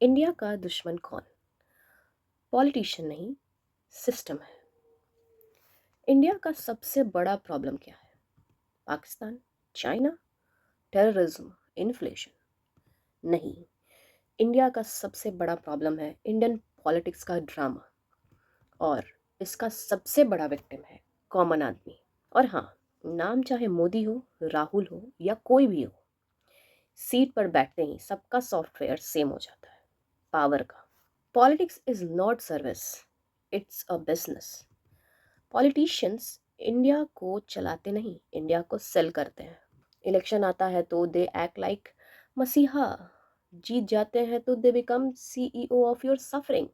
India का दुश्मन कौन? पॉलिटिशियन नहीं, सिस्टम है। इंडिया का सबसे बड़ा प्रॉब्लम क्या है? Pakistan, China, terrorism, inflation? नहीं, इंडिया का सबसे बड़ा प्रॉब्लम है इंडियन पॉलिटिक्स का ड्रामा। और इसका सबसे बड़ा विक्टिम है कॉमन आदमी। और हाँ, नाम चाहे मोदी हो, राहुल हो या कोई भी हो, सीट पर बैठते ही सबका सॉफ्टवेयर सेम हो जाता है, पावर का। Politics is not service, it's a business. Politicians India को चलाते नहीं, इंडिया को सेल करते हैं। इलेक्शन आता है तो दे एक्ट लाइक मसीहा, जीत जाते हैं तो they become CEO of your suffering.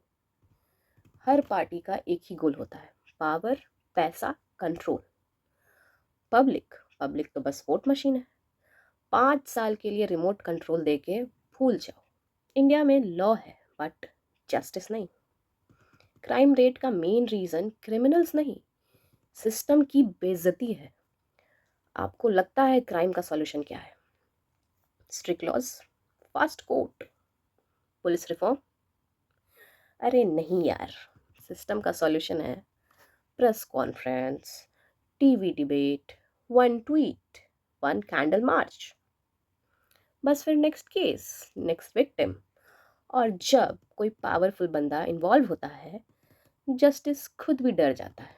Her party का एक ही गोल होता है, पावर, पैसा, कंट्रोल। पब्लिक पब्लिक तो बस वोट मशीन है। 5 साल के लिए रिमोट कंट्रोल देके भूल जाओ। इंडिया में लॉ है बट जस्टिस नहीं। क्राइम रेट का मेन रीजन क्रिमिनल्स नहीं, सिस्टम की बेइज्जती है। आपको लगता है क्राइम का सॉल्यूशन क्या है? Strict laws, fast court, police reform? अरे नहीं यार, सिस्टम का सॉल्यूशन है press conference, TV debate, one tweet, one candle march. बस फिर नेक्स्ट केस, नेक्स्ट विक्टिम। और जब कोई पावरफुल बंदा इन्वॉल्व होता है, जस्टिस खुद भी डर जाता है।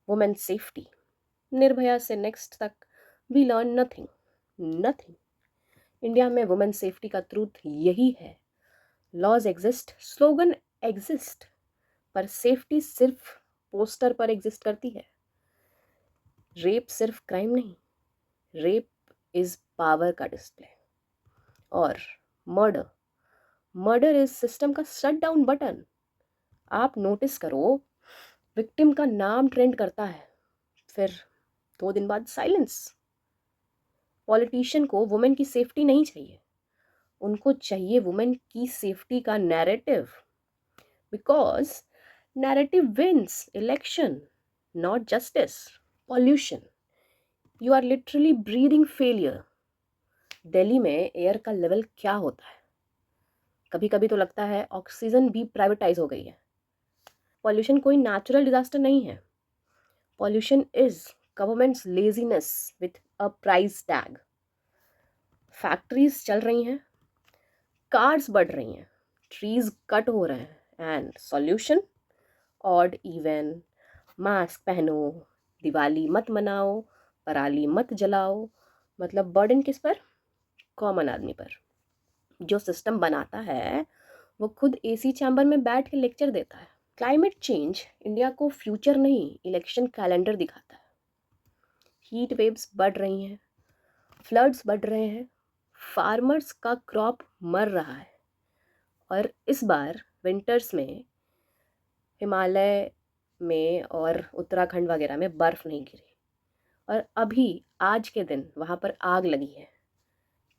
वुमेन सेफ्टी, निर्भया से नेक्स्ट तक, we learn nothing, nothing. India में वुमेन सेफ्टी का ट्रूथ यही है, लॉज एग्जिस्ट, स्लोगन एग्जिस्ट, पर सेफ्टी सिर्फ पोस्टर पर एग्जिस्ट करती है। रेप सिर्फ क्राइम नहीं, रेप इज पावर का डिस्प्ले। और मर्डर, मर्डर इज सिस्टम का शट डाउन बटन। आप नोटिस करो, विक्टिम का नाम ट्रेंड करता है, फिर 2 दिन बाद साइलेंस। पॉलिटिशियन को वुमेन की सेफ्टी नहीं चाहिए, उनको चाहिए वुमेन की सेफ्टी का narrative. Because narrative wins election, not justice. Pollution, you are literally breathing failure. Delhi में एयर का लेवल क्या होता है? कभी कभी तो लगता है ऑक्सीजन भी प्राइवेटाइज हो गई है। पॉल्यूशन कोई नेचुरल डिजास्टर नहीं है, pollution is governments laziness with a price tag. Factories चल रही हैं, कार्स बढ़ रही हैं, ट्रीज कट हो रहे हैं, and solution odd even, mask पहनो, दिवाली मत मनाओ, पराली मत जलाओ। मतलब बर्डन किस पर? कॉमन आदमी पर। जो सिस्टम बनाता है वो खुद एसी चैम्बर में बैठ के लेक्चर देता है। क्लाइमेट चेंज इंडिया को फ्यूचर नहीं, इलेक्शन कैलेंडर दिखाता है। हीट वेव्स बढ़ रही हैं, फ्लड्स बढ़ रहे हैं, फार्मर्स का क्रॉप मर रहा है। और इस बार विंटर्स में हिमालय में और उत्तराखंड वगैरह में बर्फ़ नहीं गिरी, और अभी आज के दिन वहाँ पर आग लगी है।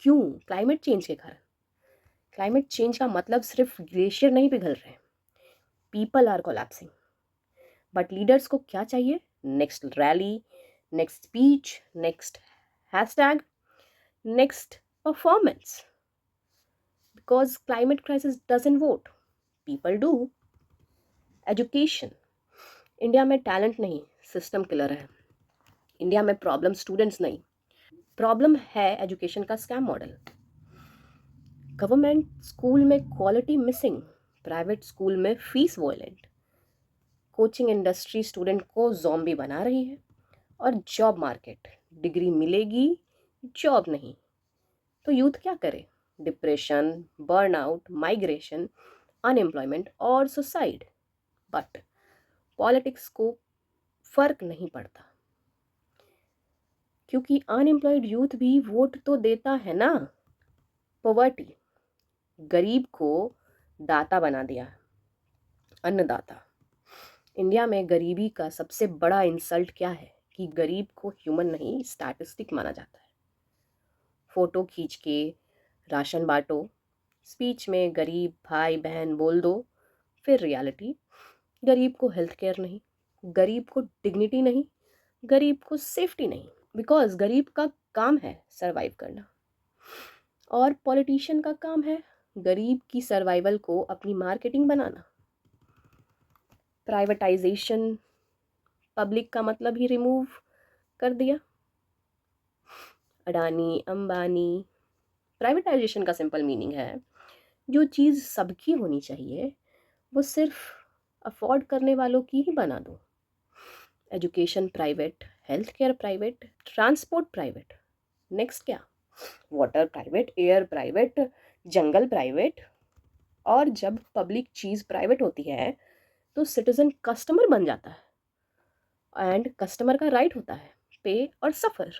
क्यों? क्लाइमेट चेंज के कारण। क्लाइमेट चेंज का मतलब सिर्फ ग्लेशियर नहीं पिघल रहे, people are collapsing. But leaders को क्या चाहिए? Next rally, next speech, next hashtag, next performance. Because climate crisis doesn't vote, people do. Education, India में टैलेंट नहीं, सिस्टम किलर है। इंडिया में प्रॉब्लम स्टूडेंट्स नहीं, प्रॉब्लम है एजुकेशन का स्कैम मॉडल। गवर्नमेंट स्कूल में क्वालिटी मिसिंग, प्राइवेट स्कूल में fees violent. Coaching industry student को जॉम्बी बना रही है। और जॉब मार्केट, डिग्री मिलेगी, जॉब नहीं, तो यूथ क्या करे? डिप्रेशन, बर्नआउट, माइग्रेशन, अनएम्प्लॉयमेंट और सुसाइड। बट पॉलिटिक्स को फर्क नहीं पड़ता, क्योंकि अनएम्प्लॉयड यूथ भी वोट तो देता है ना। पॉवर्टी, गरीब को दाता बना दिया, अन्नदाता। इंडिया में गरीबी का सबसे बड़ा इंसल्ट क्या है कि गरीब को ह्यूमन नहीं, स्टैटिस्टिक माना जाता है। फोटो खींच के राशन बांटो, स्पीच में गरीब भाई बहन बोल दो, फिर रियलिटी, गरीब को हेल्थ केयर नहीं, गरीब को डिग्निटी नहीं, गरीब को सेफ्टी नहीं। बिकॉज गरीब का काम है सरवाइव करना, और पॉलिटिशियन का काम है गरीब की सर्वाइवल को अपनी मार्केटिंग बनाना। प्राइवेटाइजेशन, पब्लिक का मतलब ही रिमूव कर दिया। अडानी, अंबानी। प्राइवेटाइजेशन का सिंपल मीनिंग है जो चीज़ सबकी होनी चाहिए वो सिर्फ अफोर्ड करने वालों की ही बना दो। Education private, health care private, transport private, next क्या, वाटर प्राइवेट, एयर प्राइवेट, जंगल प्राइवेट। और जब पब्लिक चीज़ प्राइवेट होती है तो सिटीजन कस्टमर बन जाता है एंड कस्टमर का राइट होता है पे और सफ़र।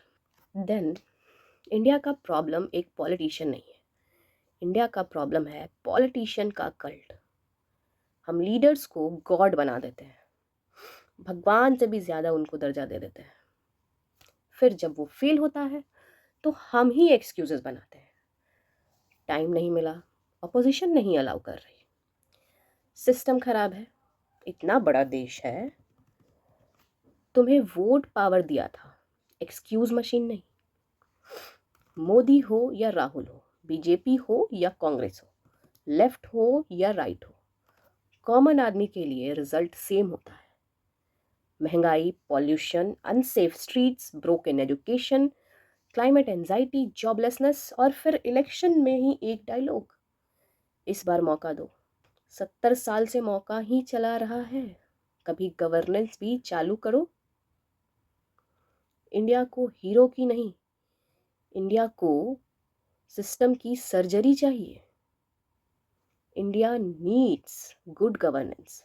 देन इंडिया का प्रॉब्लम एक पॉलिटिशियन नहीं है, इंडिया का प्रॉब्लम है पॉलिटिशियन का कल्ट। हम लीडर्स को गॉड बना देते हैं, भगवान से भी ज़्यादा उनको दर्जा दे देते हैं। फिर जब वो फेल होता है तो हम ही एक्सक्यूजेस बनाते हैं। टाइम नहीं मिला, अपोजिशन नहीं अलाउ कर रही, सिस्टम खराब है, इतना बड़ा देश है, तुम्हें वोट पावर दिया था, एक्सक्यूज मशीन नहीं। मोदी हो या राहुल हो, बीजेपी हो या कांग्रेस हो, लेफ्ट हो या राइट हो, कॉमन आदमी के लिए रिजल्ट सेम होता है। महंगाई, pollution, unsafe streets, broken education, climate anxiety, joblessness और फिर इलेक्शन में ही एक डायलॉग, इस बार मौका दो। 70 साल से मौका ही चला रहा है, कभी गवर्नेंस भी चालू करो। इंडिया को हीरो की नहीं, इंडिया को सिस्टम की सर्जरी चाहिए। India needs good governance,